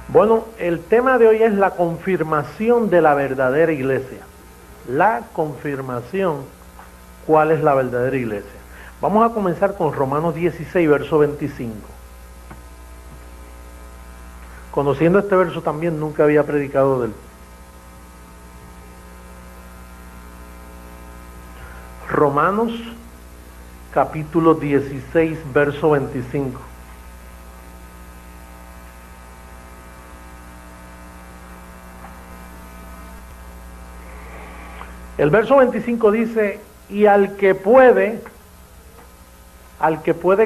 Bueno, el tema de hoy es la confirmación de la verdadera iglesia. La confirmación, ¿cuál es la verdadera iglesia? Vamos a comenzar con Romanos 16, verso 25. Conociendo este verso también nunca había predicado de él. Romanos capítulo 16, verso 25. El verso 25 dice, y al que puede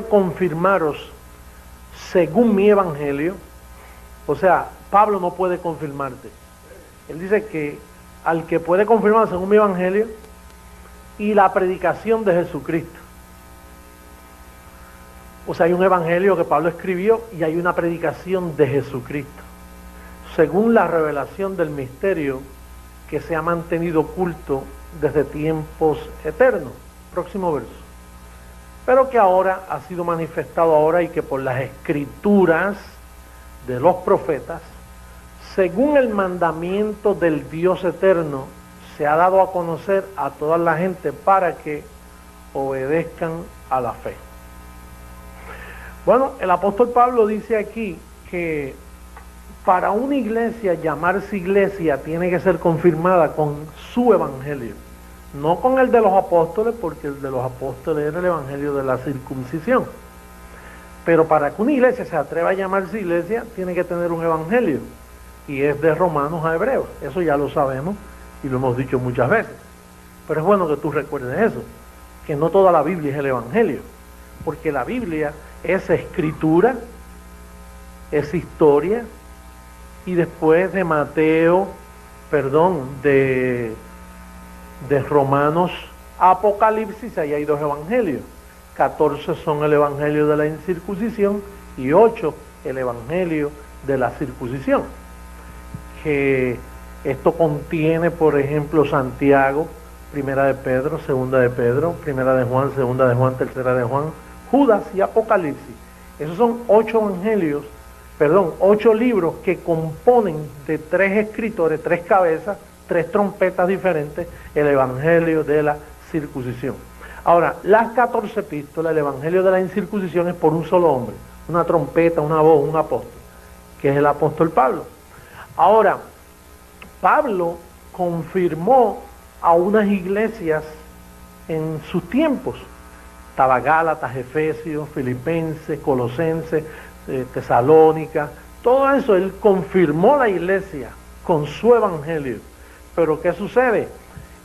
confirmaros según mi evangelio, o sea, Pablo no puede confirmarte. Él dice que al que puede confirmar según mi evangelio y la predicación de Jesucristo. O sea, hay un evangelio que Pablo escribió y hay una predicación de Jesucristo, según la revelación del misterio que se ha mantenido oculto desde tiempos eternos. Próximo verso. Pero que ahora ha sido manifestado ahora y que por las escrituras de los profetas, según el mandamiento del Dios eterno, se ha dado a conocer a toda la gente para que obedezcan a la fe. Bueno, el apóstol Pablo dice aquí que para una iglesia llamarse iglesia tiene que ser confirmada con su evangelio, no con el de los apóstoles, porque el de los apóstoles era el evangelio de la circuncisión. Pero para que una iglesia se atreva a llamarse iglesia, tiene que tener un evangelio, y es de Romanos a Hebreos. Eso ya lo sabemos y lo hemos dicho muchas veces. Pero es bueno que tú recuerdes eso, que no toda la Biblia es el evangelio, porque la Biblia es escritura, es historia, y después de de Romanos a Apocalipsis, ahí hay 2 evangelios. 14 son el evangelio de la incircuncisión y 8 el evangelio de la circuncisión. Que esto contiene, por ejemplo, Santiago, primera de Pedro, segunda de Pedro, primera de Juan, segunda de Juan, tercera de Juan, Judas y Apocalipsis. Esos son 8 libros que componen de 3 escritores, 3 cabezas, 3 trompetas diferentes, el evangelio de la circuncisión. Ahora, las 14 epístolas, el evangelio de la incircuncisión es por un solo hombre, una trompeta, una voz, un apóstol, que es el apóstol Pablo. Ahora, Pablo confirmó a unas iglesias en sus tiempos. Estaba Gálatas, Efesios, Filipenses, Colosenses, Tesalónica, todo eso. Él confirmó la iglesia con su evangelio. Pero ¿qué sucede?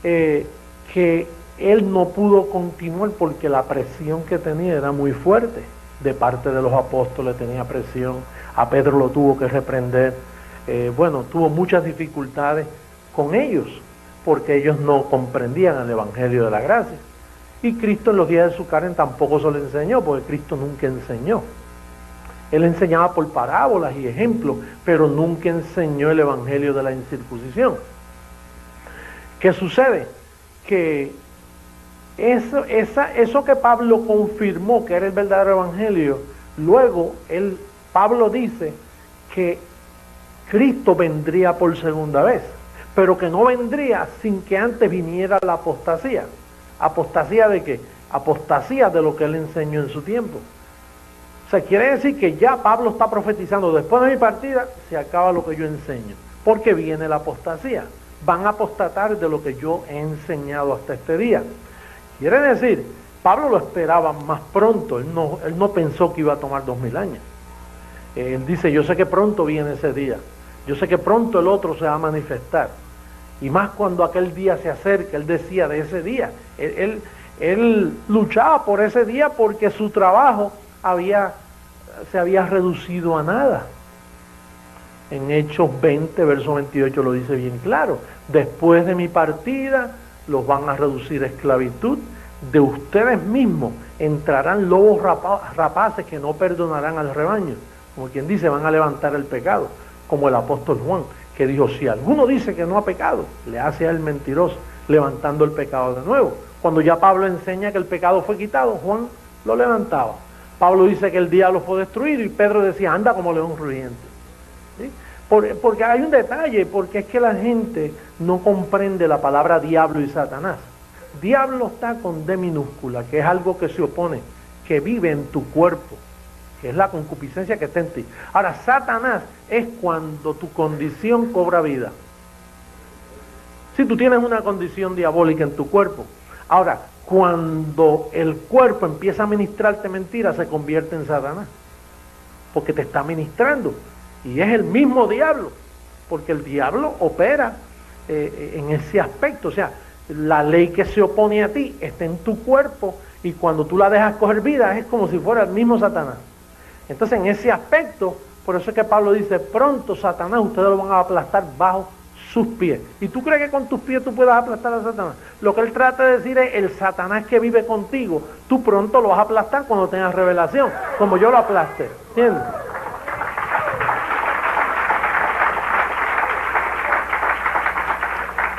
Que él no pudo continuar porque la presión que tenía era muy fuerte. De parte de los apóstoles tenía presión, a Pedro lo tuvo que reprender. Tuvo muchas dificultades con ellos, porque ellos no comprendían el evangelio de la gracia. Y Cristo en los días de su carne tampoco se lo enseñó, porque Cristo nunca enseñó. Él enseñaba por parábolas y ejemplos, pero nunca enseñó el evangelio de la incircuncisión. ¿Qué sucede? Que eso que Pablo confirmó que era el verdadero evangelio, luego Pablo dice que Cristo vendría por segunda vez, pero que no vendría sin que antes viniera la apostasía. ¿Apostasía de qué? Apostasía de lo que él enseñó en su tiempo. O sea, quiere decir que ya Pablo está profetizando, después de mi partida se acaba lo que yo enseño, porque viene la apostasía. Van a apostatar de lo que yo he enseñado hasta este día. Quiere decir, Pablo lo esperaba más pronto, él no pensó que iba a tomar 2000 años. Él dice, yo sé que pronto viene ese día, yo sé que pronto el otro se va a manifestar. Y más cuando aquel día se acerca, él decía de ese día. Él luchaba por ese día porque su trabajo se había reducido a nada. En Hechos 20, verso 28 lo dice bien claro. Después de mi partida los van a reducir a esclavitud. De ustedes mismos entrarán lobos rapaces que no perdonarán al rebaño. Como quien dice, van a levantar el pecado. Como el apóstol Juan, que dijo, si alguno dice que no ha pecado, le hace a él mentiroso, levantando el pecado de nuevo. Cuando ya Pablo enseña que el pecado fue quitado, Juan lo levantaba. Pablo dice que el diablo fue destruido y Pedro decía, anda como león rugiente. ¿Sí? Porque hay un detalle, porque es que la gente no comprende la palabra diablo y Satanás. Diablo está con D minúscula, que es algo que se opone, que vive en tu cuerpo, que es la concupiscencia que está en ti. Ahora, Satanás es cuando tu condición cobra vida. Si tú tienes una condición diabólica en tu cuerpo, ahora, cuando el cuerpo empieza a ministrarte mentiras, se convierte en Satanás, porque te está ministrando. Y es el mismo diablo, porque el diablo opera en ese aspecto. O sea, la ley que se opone a ti está en tu cuerpo, y cuando tú la dejas coger vida, es como si fuera el mismo Satanás. Entonces, en ese aspecto, por eso es que Pablo dice, pronto Satanás, ustedes lo van a aplastar bajo sus pies. ¿Y tú crees que con tus pies tú puedas aplastar a Satanás? Lo que él trata de decir es, el Satanás que vive contigo, tú pronto lo vas a aplastar cuando tengas revelación, como yo lo aplasté. ¿Entiendes?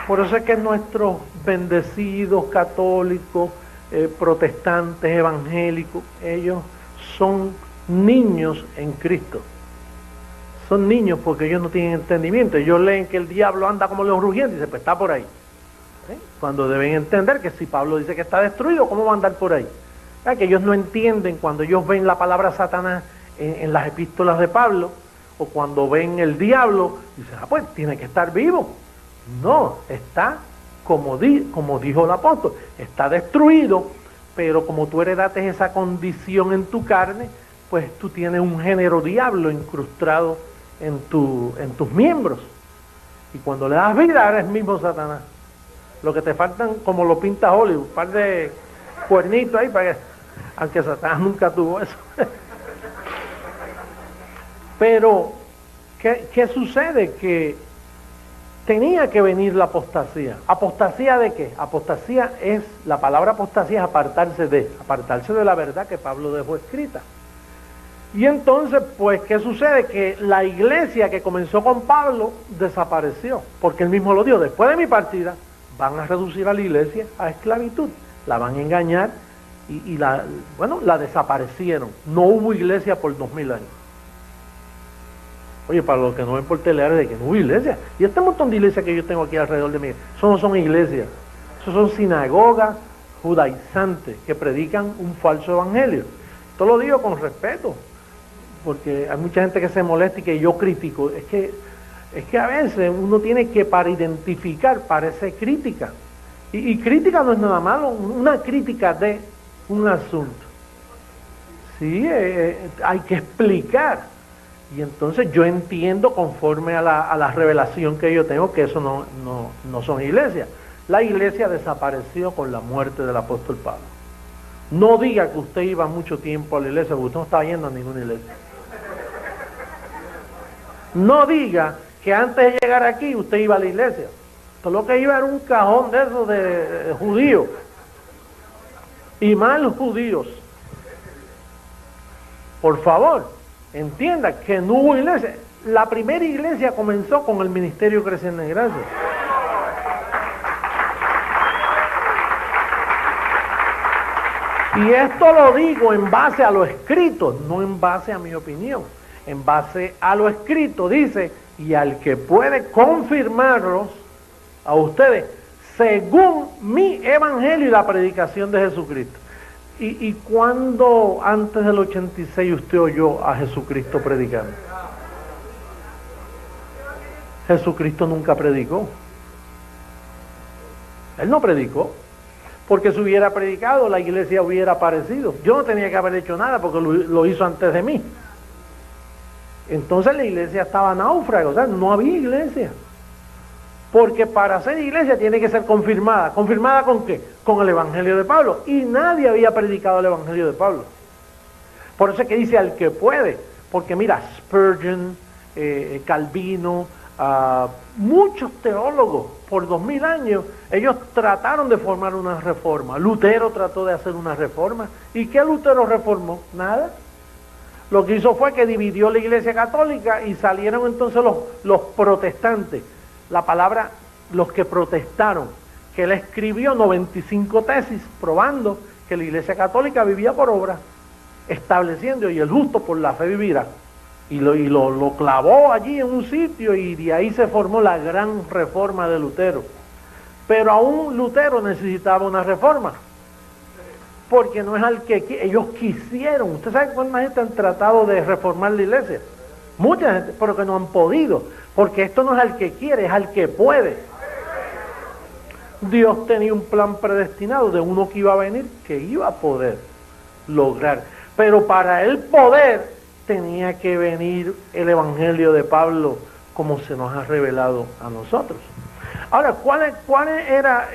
Por eso es que nuestros bendecidos católicos, protestantes, evangélicos, ellos son niños en Cristo. Son niños porque ellos no tienen entendimiento. Ellos leen que el diablo anda como león rugiente y dicen, pues está por ahí. Cuando deben entender que si Pablo dice que está destruido, ¿cómo va a andar por ahí? Que ellos no entienden cuando ellos ven la palabra Satanás en las epístolas de Pablo, o cuando ven el diablo, dicen, pues tiene que estar vivo. No, está como dijo el apóstol, está destruido, pero como tú heredaste esa condición en tu carne, pues tú tienes un género diablo incrustado en tus miembros. Y cuando le das vida, eres mismo Satanás. Lo que te faltan, como lo pinta Hollywood, un par de cuernitos ahí, para que, aunque Satanás nunca tuvo eso. Pero, ¿qué sucede? Que tenía que venir la apostasía. ¿Apostasía de qué? Apostasía es, la palabra apostasía es apartarse de la verdad que Pablo dejó escrita. Y entonces, pues, ¿qué sucede? Que la iglesia que comenzó con Pablo desapareció, porque él mismo lo dijo, después de mi partida, van a reducir a la iglesia a esclavitud, la van a engañar y la desaparecieron. No hubo iglesia por 2000 años. Oye, para los que no ven por telear, de que no hubo iglesia. Y este montón de iglesias que yo tengo aquí alrededor de mí, eso no son iglesias, eso son sinagogas judaizantes que predican un falso evangelio. Esto lo digo con respeto, porque hay mucha gente que se molesta y que yo critico. Es que a veces uno tiene que, para identificar, parece crítica. Y crítica no es nada malo, una crítica de un asunto. Sí, hay que explicar. Y entonces yo entiendo, conforme a la revelación que yo tengo, que eso no son iglesias. La iglesia desapareció con la muerte del apóstol Pablo. No diga que usted iba mucho tiempo a la iglesia, porque usted no estaba yendo a ninguna iglesia. No diga que antes de llegar aquí usted iba a la iglesia. Todo lo que iba era un cajón de esos de judíos. Y mal judíos. Por favor, entienda que no hubo iglesia. La primera iglesia comenzó con el ministerio Creciendo en Gracia. Y esto lo digo en base a lo escrito, no en base a mi opinión. En base a lo escrito dice, y al que puede confirmarlos a ustedes, según mi evangelio y la predicación de Jesucristo. ¿Y cuándo antes del 86 usted oyó a Jesucristo predicando? Jesucristo nunca predicó. Él no predicó. Porque si hubiera predicado, la iglesia hubiera aparecido. Yo no tenía que haber hecho nada porque lo hizo antes de mí. Entonces la iglesia estaba náufraga, o sea, no había iglesia. Porque para ser iglesia tiene que ser confirmada. ¿Confirmada con qué? Con el evangelio de Pablo. Y nadie había predicado el evangelio de Pablo. Por eso es que dice al que puede. Porque mira, Spurgeon, Calvino, muchos teólogos por 2000 años, ellos trataron de formar una reforma. Lutero trató de hacer una reforma. ¿Y qué Lutero reformó? Nada. Lo que hizo fue que dividió la iglesia católica y salieron entonces los protestantes. La palabra, los que protestaron, que él escribió 95 tesis probando que la iglesia católica vivía por obra, estableciendo, y el justo por la fe vivirá. y lo clavó allí en un sitio, y de ahí se formó la gran reforma de Lutero. Pero aún Lutero necesitaba una reforma, porque no es al que ellos quisieron. ¿Usted sabe cuánta gente han tratado de reformar la iglesia? Mucha gente, pero que no han podido, porque esto no es al que quiere, es al que puede. Dios tenía un plan predestinado de uno que iba a venir, que iba a poder lograr, pero para él poder tenía que venir el evangelio de Pablo como se nos ha revelado a nosotros. Ahora, ¿cuál era?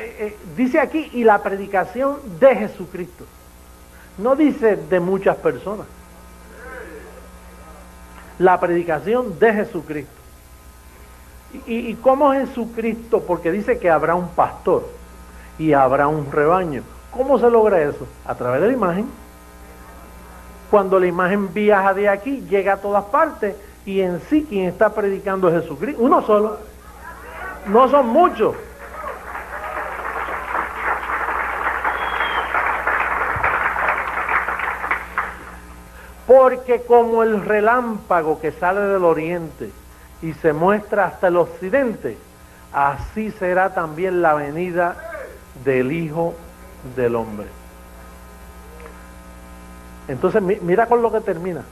Dice aquí, y la predicación de Jesucristo. No dice de muchas personas. La predicación de Jesucristo. ¿Y cómo Jesucristo? Porque dice que habrá un pastor y habrá un rebaño. ¿Cómo se logra eso? A través de la imagen. Cuando la imagen viaja de aquí, llega a todas partes, y en sí quien está predicando es Jesucristo. Uno solo. No son muchos. Porque como el relámpago que sale del oriente y se muestra hasta el occidente, así será también la venida del Hijo del Hombre. Entonces mira con lo que termina.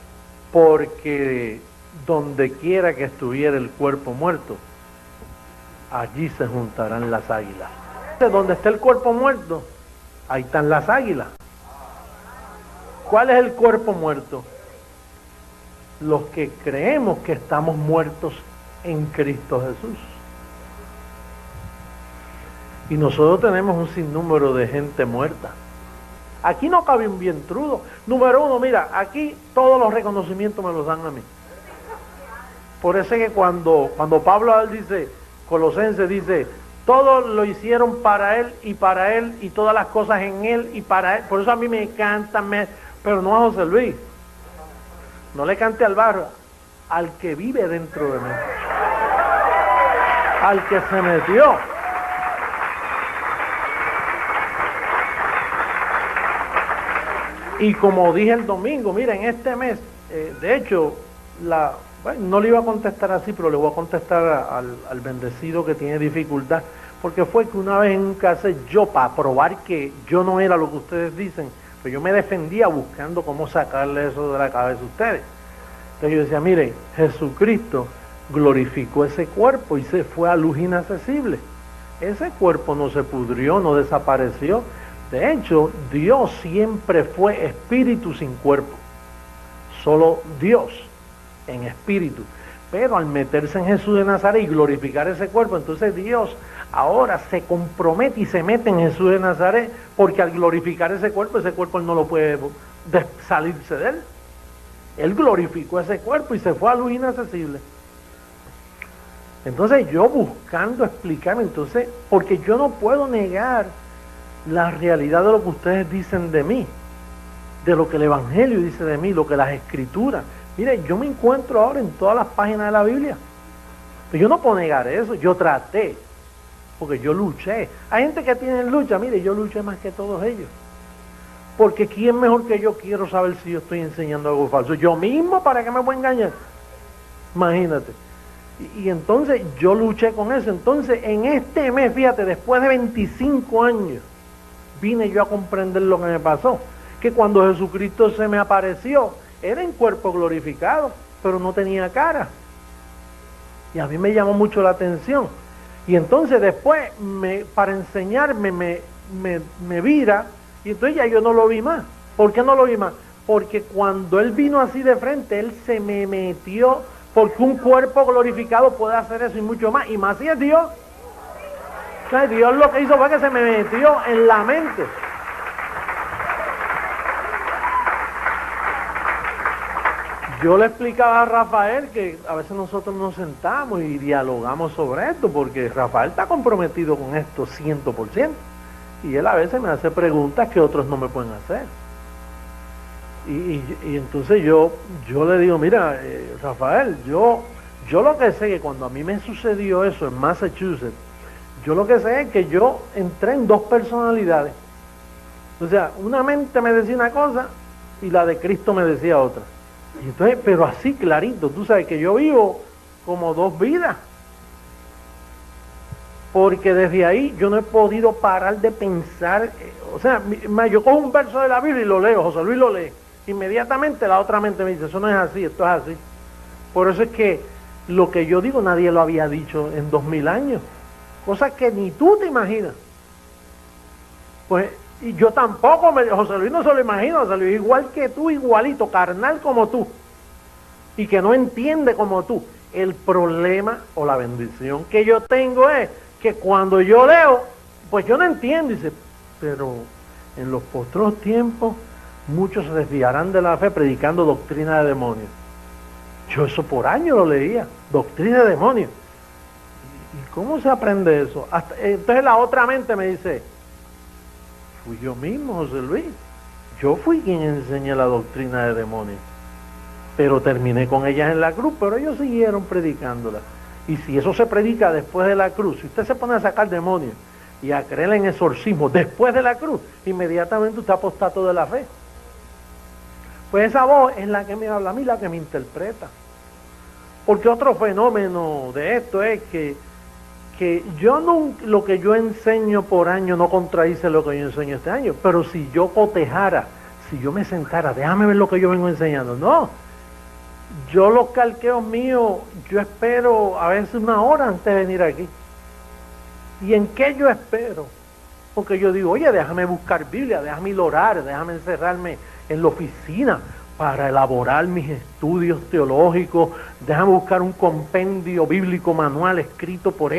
Porque donde quiera que estuviera el cuerpo muerto, allí se juntarán las águilas. Donde está el cuerpo muerto, ahí están las águilas. ¿Cuál es el cuerpo muerto? Los que creemos que estamos muertos en Cristo Jesús. Y nosotros tenemos un sinnúmero de gente muerta. Aquí no cabe un vientrudo. Número uno, mira, aquí todos los reconocimientos me los dan a mí. Por eso es que cuando Pablo dice, Colosenses dice, todo lo hicieron para él, y todas las cosas en él y para él. Por eso a mí me encanta, pero no a José Luis. No le cante al barrio, al que vive dentro de mí. Al que se metió. Y como dije el domingo, mira, en este mes, de hecho, no le iba a contestar así, pero le voy a contestar al bendecido que tiene dificultad, porque fue que una vez en un caso yo, para probar que yo no era lo que ustedes dicen, pues yo me defendía buscando cómo sacarle eso de la cabeza a ustedes. Entonces yo decía, mire, Jesucristo glorificó ese cuerpo y se fue a luz inaccesible. Ese cuerpo no se pudrió, no desapareció. De hecho, Dios siempre fue espíritu sin cuerpo. Solo Dios en espíritu. Pero al meterse en Jesús de Nazaret y glorificar ese cuerpo, entonces Dios ahora se compromete y se mete en Jesús de Nazaret, porque al glorificar ese cuerpo él no lo puede salirse de él. Él glorificó ese cuerpo y se fue a luz inaccesible. Entonces yo buscando explicarme, entonces, porque yo no puedo negar la realidad de lo que ustedes dicen de mí, de lo que el Evangelio dice de mí, lo que las Escrituras. Mire, yo me encuentro ahora en todas las páginas de la Biblia. Pero yo no puedo negar eso, yo traté, porque yo luché. Hay gente que tiene lucha, mire, yo luché más que todos ellos. Porque ¿quién mejor que yo quiero saber si yo estoy enseñando algo falso? Yo mismo, ¿para qué me voy a engañar? Imagínate. Y entonces yo luché con eso. Entonces en este mes, fíjate, después de 25 años, vine yo a comprender lo que me pasó. Que cuando Jesucristo se me apareció, era en cuerpo glorificado, pero no tenía cara. Y a mí me llamó mucho la atención. Y entonces después, para enseñarme, me vira, y entonces ya yo no lo vi más. ¿Por qué no lo vi más? Porque cuando él vino así de frente, él se me metió, porque un cuerpo glorificado puede hacer eso y mucho más. Y más si es Dios. O sea, Dios lo que hizo fue que se me metió en la mente. Yo le explicaba a Rafael que a veces nosotros nos sentamos y dialogamos sobre esto, porque Rafael está comprometido con esto 100%. Y él a veces me hace preguntas que otros no me pueden hacer. Y entonces yo le digo, mira, Rafael, yo lo que sé es que cuando a mí me sucedió eso en Massachusetts, yo lo que sé es que yo entré en dos personalidades. O sea, una mente me decía una cosa y la de Cristo me decía otra. Y entonces, pero así clarito, tú sabes que yo vivo como dos vidas. Porque desde ahí yo no he podido parar de pensar, o sea, yo cojo un verso de la Biblia y lo leo, José Luis lo lee, inmediatamente la otra mente me dice, eso no es así, esto es así. Por eso es que lo que yo digo nadie lo había dicho en 2000 años, cosas que ni tú te imaginas. Pues, y yo tampoco, José Luis no se lo imagina, José Luis igual que tú, igualito, carnal como tú, y que no entiende como tú. El problema o la bendición que yo tengo es que cuando yo leo, pues yo no entiendo, dice, pero en los postreros tiempos muchos se desviarán de la fe predicando doctrina de demonios. Yo eso por años lo leía, doctrina de demonios. ¿Y cómo se aprende eso? Entonces la otra mente me dice, fui yo mismo, José Luis. Yo fui quien enseñé la doctrina de demonios. Pero terminé con ellas en la cruz, pero ellos siguieron predicándola. Y si eso se predica después de la cruz, si usted se pone a sacar demonios y a creer en exorcismo después de la cruz, inmediatamente usted apostató de la fe. Pues esa voz es la que me habla a mí, la que me interpreta. Porque otro fenómeno de esto es que yo no, lo que yo enseño por año no contradice lo que yo enseño este año, pero si yo cotejara, si yo me sentara, déjame ver lo que yo vengo enseñando, no. Yo los calqueos míos, yo espero a veces una hora antes de venir aquí. ¿Y en qué yo espero? Porque yo digo, oye, déjame buscar Biblia, déjame ir a orar, déjame encerrarme en la oficina para elaborar mis estudios teológicos, déjame buscar un compendio bíblico manual escrito por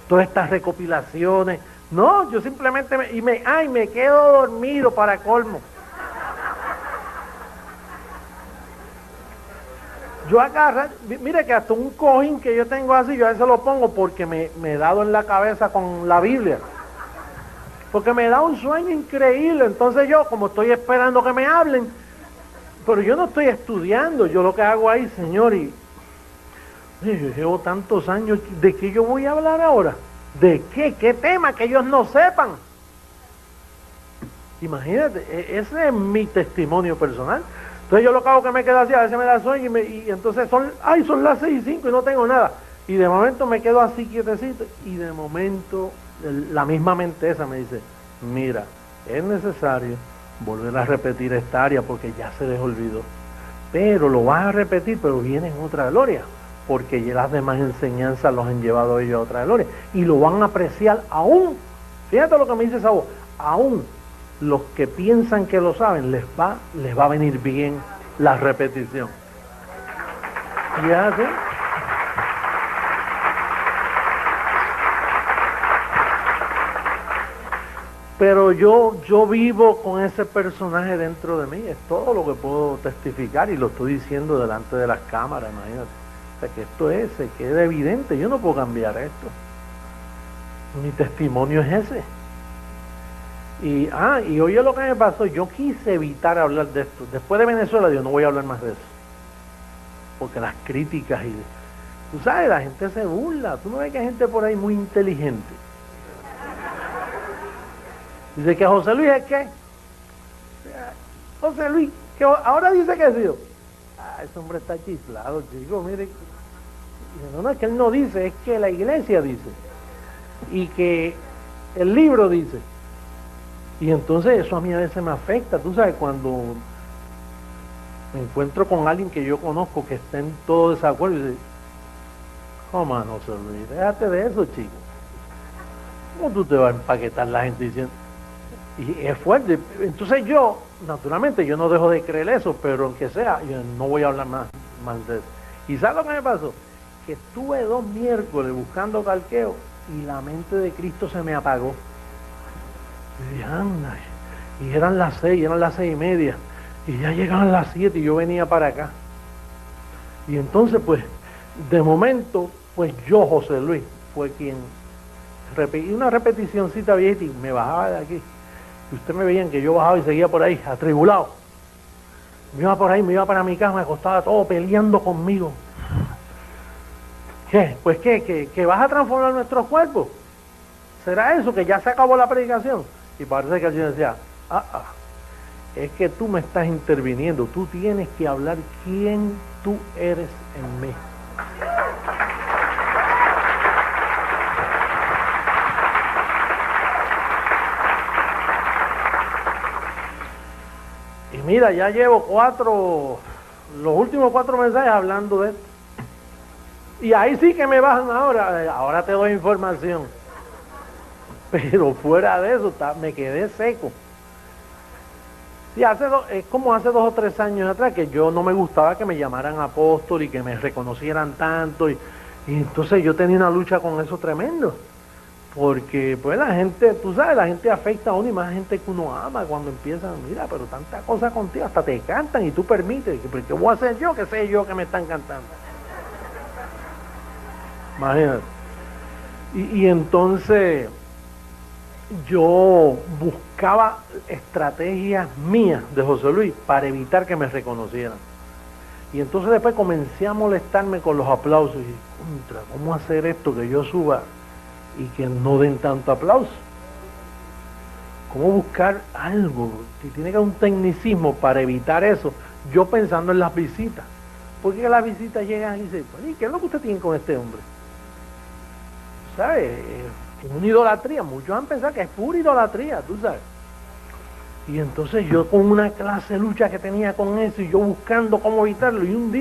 todas estas recopilaciones. No, yo simplemente me quedo dormido para colmo. Yo agarro, mire que hasta un cojín que yo tengo así, yo a veces lo pongo porque me he dado en la cabeza con la Biblia. Porque me da un sueño increíble, entonces yo, como estoy esperando que me hablen, pero yo no estoy estudiando, yo lo que hago ahí, Señor, y yo llevo tantos años, ¿de qué yo voy a hablar ahora? ¿De qué? ¿Qué tema que ellos no sepan? Imagínate, ese es mi testimonio personal. Entonces yo lo que hago que me quedo así, a veces me da sueño y entonces son las 6:05 y no tengo nada. Y de momento me quedo así quietecito y de momento la misma mente esa me dice, mira, es necesario volver a repetir esta área porque ya se les olvidó. Pero lo vas a repetir, pero viene en otra gloria, porque ya las demás enseñanzas los han llevado ellos a otra gloria. Y lo van a apreciar aún, fíjate lo que me dice esa voz, aún los que piensan que lo saben, les va a venir bien la repetición. ¿Ya? ¿Sí? Pero yo vivo con ese personaje dentro de mí, es todo lo que puedo testificar y lo estoy diciendo delante de las cámaras, imagínate. O sea, que esto se queda evidente, yo no puedo cambiar esto. Mi testimonio es ese. Y oye lo que me pasó, yo quise evitar hablar de esto. Después de Venezuela, yo no voy a hablar más de eso. Porque las críticas tú sabes, la gente se burla. Tú no ves que hay gente por ahí muy inteligente. Dice que José Luis es qué. José Luis, que ahora dice que sí. Ese hombre está chiflado, chico, mire. No, es que él no dice, es que la iglesia dice. Y que el libro dice. Y entonces eso a mí a veces me afecta, tú sabes, cuando me encuentro con alguien que yo conozco que está en todo desacuerdo y dice, ¿cómo no, José Luis? Déjate de eso, chico. ¿Cómo tú te vas a empaquetar la gente diciendo? Y es fuerte. Entonces yo, naturalmente, yo no dejo de creer eso, pero aunque sea, yo no voy a hablar más de eso. ¿Y sabes lo que me pasó? Que estuve 2 miércoles buscando calqueo y la mente de Cristo se me apagó. Y anda, y eran las 6, eran las 6:30, y ya llegaban las 7 y yo venía para acá. Y entonces pues, de momento, pues yo, José Luis, fue quien repetí una repeticióncita viejita y me bajaba de aquí. Y ustedes me veían que yo bajaba y seguía por ahí, atribulado. Me iba por ahí, me iba para mi casa, me acostaba todo peleando conmigo. ¿Qué? Pues ¿que vas a transformar nuestros cuerpos? ¿Será eso, que ya se acabó la predicación? Y parece que el Señor decía, es que tú me estás interviniendo, tú tienes que hablar quién tú eres en mí. Y mira, ya llevo los últimos 4 mensajes hablando de esto. Y ahí sí que me bajan ahora te doy información. Pero fuera de eso, me quedé seco. Sí, es como hace 2 o 3 años atrás que yo no me gustaba que me llamaran apóstol y que me reconocieran tanto. Y entonces yo tenía una lucha con eso tremendo. Porque pues la gente, tú sabes, la gente afecta a uno y más gente que uno ama cuando empiezan, mira, pero tanta cosa contigo, hasta te cantan y tú permites. ¿Qué voy a hacer yo? ¿Qué sé yo que me están cantando? Imagínate. Y entonces yo buscaba estrategias mías de José Luis para evitar que me reconocieran. Y entonces después comencé a molestarme con los aplausos. Y contra, ¿cómo hacer esto que yo suba y que no den tanto aplauso? ¿Cómo buscar algo? Que tiene que haber un tecnicismo para evitar eso. Yo pensando en las visitas. Porque las visitas llegan y dicen, ¿y qué es lo que usted tiene con este hombre? ¿Sabes? Es una idolatría. Muchos han pensado que es pura idolatría, tú sabes. Y entonces yo con una clase de lucha que tenía con eso y yo buscando cómo evitarlo. Y un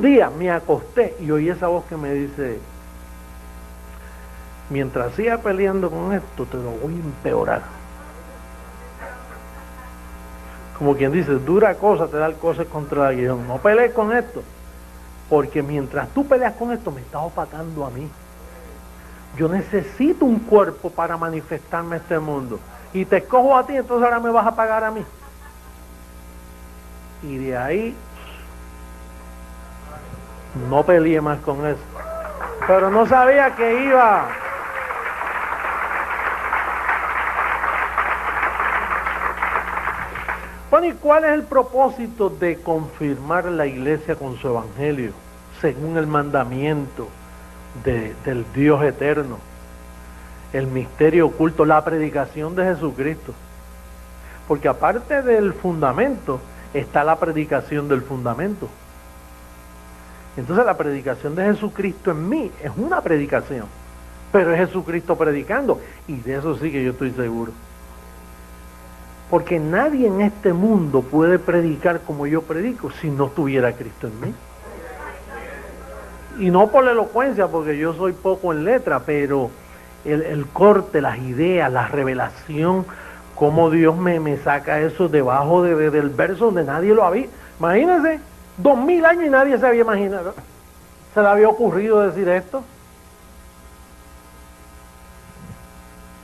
día me acosté y oí esa voz que me dice, mientras siga peleando con esto, te lo voy a empeorar. Como quien dice, dura cosa te da cosas contra el aguijón. No pelees con esto. Porque mientras tú peleas con esto, me estás opacando a mí. Yo necesito un cuerpo para manifestarme en este mundo. Y te escojo a ti, entonces ahora me vas a pagar a mí. Y de ahí, no peleé más con eso. Pero no sabía que iba... Bueno, ¿y cuál es el propósito de confirmar la iglesia con su evangelio, según el mandamiento del Dios eterno? El misterio oculto, la predicación de Jesucristo. Porque aparte del fundamento, está la predicación del fundamento. Entonces la predicación de Jesucristo en mí es una predicación, pero es Jesucristo predicando, y de eso sí que yo estoy seguro. Porque nadie en este mundo puede predicar como yo predico si no tuviera Cristo en mí. Y no por la elocuencia, porque yo soy poco en letra, pero el corte, las ideas, la revelación, cómo Dios me saca eso debajo del verso donde nadie lo había. Imagínense, 2000 años y nadie se había imaginado. ¿Se le había ocurrido decir esto?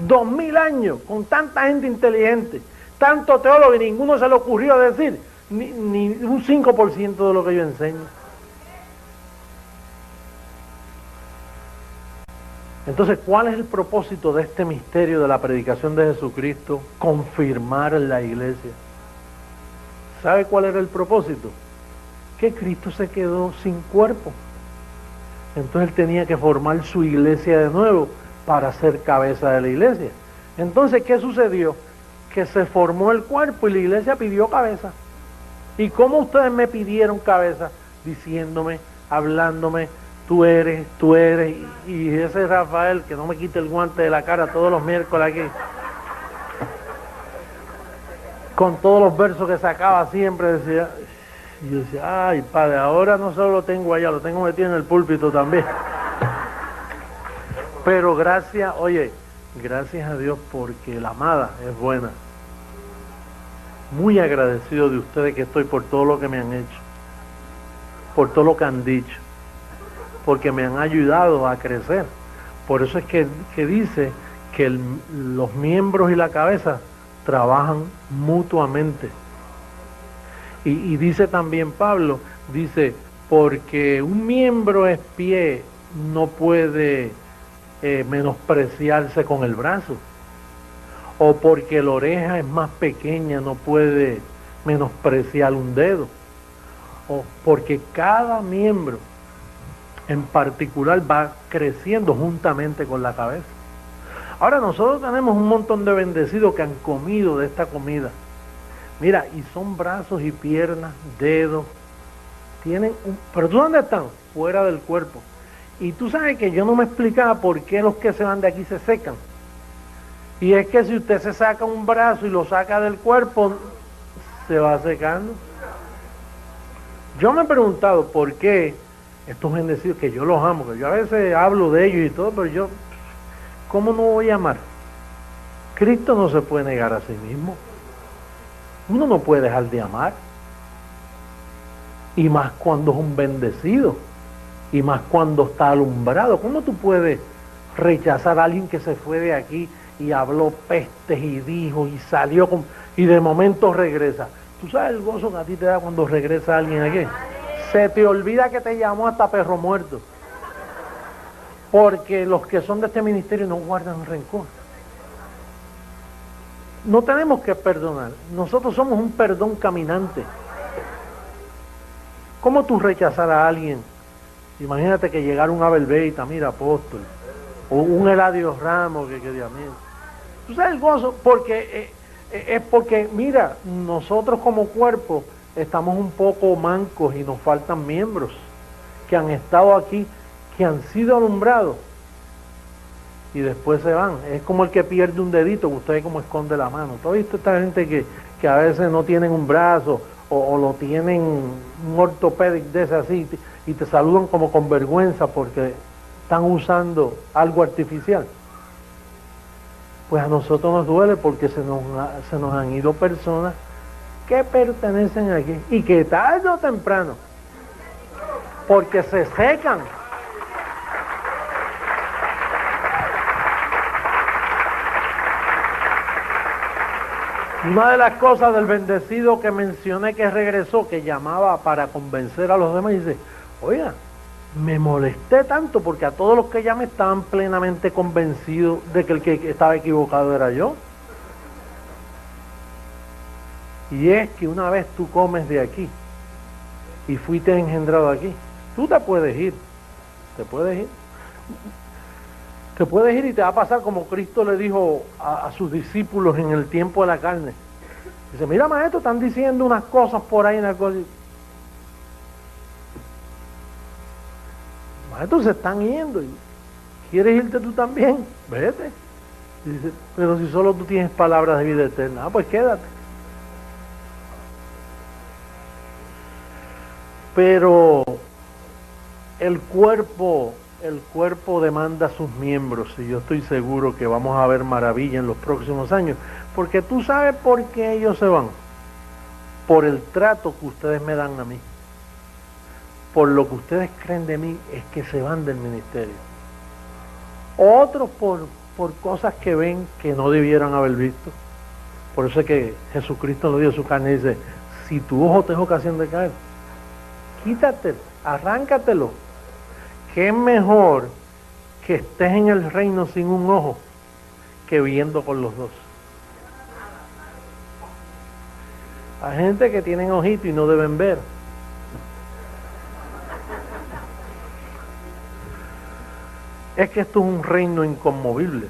2000 años, con tanta gente inteligente, tanto teólogo, y ninguno se le ocurrió decir ni un 5% de lo que yo enseño. Entonces, ¿cuál es el propósito de este misterio de la predicación de Jesucristo? Confirmar la iglesia. ¿Sabe cuál era el propósito? Que Cristo se quedó sin cuerpo. Entonces él tenía que formar su iglesia de nuevo para ser cabeza de la iglesia. Entonces, ¿qué sucedió? Que se formó el cuerpo y la iglesia pidió cabeza. ¿Y cómo ustedes me pidieron cabeza? Diciéndome, hablándome, tú eres, y ese Rafael que no me quite el guante de la cara todos los miércoles aquí, con todos los versos que sacaba siempre, decía, y yo decía, ay padre, ahora no solo lo tengo allá, lo tengo metido en el púlpito también. Pero gracias a Dios, porque la amada es buena. Muy agradecido de ustedes que estoy por todo lo que me han hecho, por todo lo que han dicho, porque me han ayudado a crecer. Por eso es que dice que los miembros y la cabeza trabajan mutuamente. Y dice también Pablo, dice, porque un miembro es pie, no puede menospreciarse con el brazo. O porque la oreja es más pequeña, no puede menospreciar un dedo. O porque cada miembro en particular va creciendo juntamente con la cabeza. Ahora nosotros tenemos un montón de bendecidos que han comido de esta comida. Mira, y son brazos y piernas, dedos, pero ¿tú dónde están? Fuera del cuerpo. Y tú sabes que yo no me explicaba por qué los que se van de aquí se secan. Y es que si usted se saca un brazo y lo saca del cuerpo, se va secando. Yo me he preguntado por qué estos bendecidos, que yo los amo, que yo a veces hablo de ellos y todo, pero yo, ¿cómo no voy a amar? Cristo no se puede negar a sí mismo. Uno no puede dejar de amar. Y más cuando es un bendecido. Y más cuando está alumbrado. ¿Cómo tú puedes rechazar a alguien que se fue de aquí y habló pestes y dijo y salió y de momento regresa? ¿Tú sabes el gozo que a ti te da cuando regresa alguien aquí? Se te olvida que te llamó hasta perro muerto. Porque los que son de este ministerio no guardan rencor. No tenemos que perdonar. Nosotros somos un perdón caminante. ¿Cómo tú rechazar a alguien? Imagínate que llegara un Abel Beita, mira, apóstol, o un Eladio Ramos, que Dios mío. ¿Tú sabes el gozo? Porque es porque, mira, nosotros como cuerpo estamos un poco mancos y nos faltan miembros que han estado aquí, que han sido alumbrados y después se van. Es como el que pierde un dedito, que usted ve cómo esconde la mano. ¿Tú has visto esta gente que a veces no tienen un brazo o lo tienen un ortopédico de ese así y te saludan como con vergüenza porque están usando algo artificial? Pues a nosotros nos duele porque se nos han ido personas que pertenecen aquí y que tarde o temprano, porque se secan. Una de las cosas del bendecido que mencioné que regresó, que llamaba para convencer a los demás, dice, oiga, me molesté tanto porque a todos los que llamé estaban plenamente convencidos de que el que estaba equivocado era yo. Y es que una vez tú comes de aquí y fuiste engendrado aquí, tú te puedes ir, te puedes ir y te va a pasar como Cristo le dijo a sus discípulos en el tiempo de la carne. Dice, mira maestro, están diciendo unas cosas por ahí, maestro, se están yendo y ¿quieres irte tú también? Vete. Dice, pero si solo tú tienes palabras de vida eterna, pues quédate. Pero el cuerpo demanda sus miembros y yo estoy seguro que vamos a ver maravilla en los próximos años, porque tú sabes por qué ellos se van, por el trato que ustedes me dan a mí, por lo que ustedes creen de mí es que se van del ministerio, otros por cosas que ven que no debieran haber visto. Por eso es que Jesucristo lo dio su carne y dice, si tu ojo te es ocasión de caer, quítatelo, arráncatelo. Que es mejor que estés en el reino sin un ojo que viendo con los dos. Hay gente que tienen ojito y no deben ver. Es que esto es un reino inconmovible.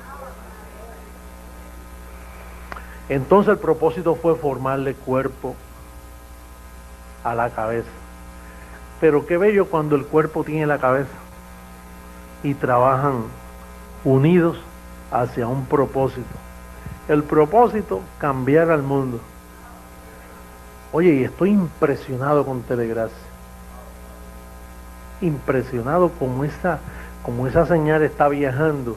Entonces el propósito fue formarle cuerpo a la cabeza. Pero qué bello cuando el cuerpo tiene la cabeza y trabajan unidos hacia un propósito. El propósito, cambiar al mundo. Oye, y estoy impresionado con Telegracia. Impresionado como esa señal está viajando.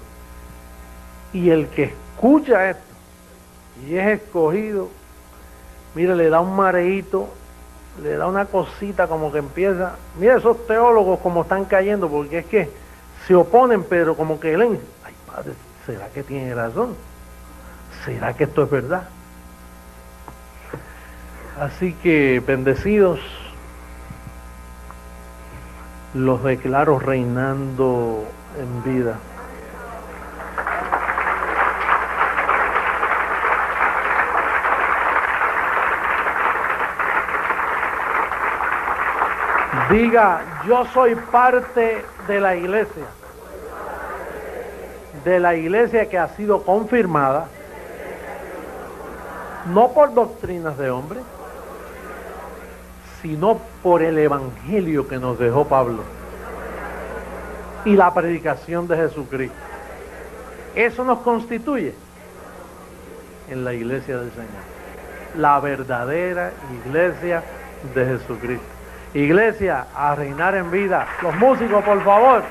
Y el que escucha esto y es escogido, mire, le da un mareíto, le da una cosita como que empieza. Mira esos teólogos como están cayendo, porque es que se oponen, pero como que leen, ay padre, ¿será que tiene razón? ¿Será que esto es verdad? Así que, bendecidos, los declaro reinando en vida. Diga, yo soy parte de la iglesia. de la iglesia que ha sido confirmada, no por doctrinas de hombres, sino por el evangelio que nos dejó Pablo y la predicación de Jesucristo. Eso nos constituye en la iglesia del Señor, la verdadera iglesia de Jesucristo. Iglesia, a reinar en vida. Los músicos, por favor.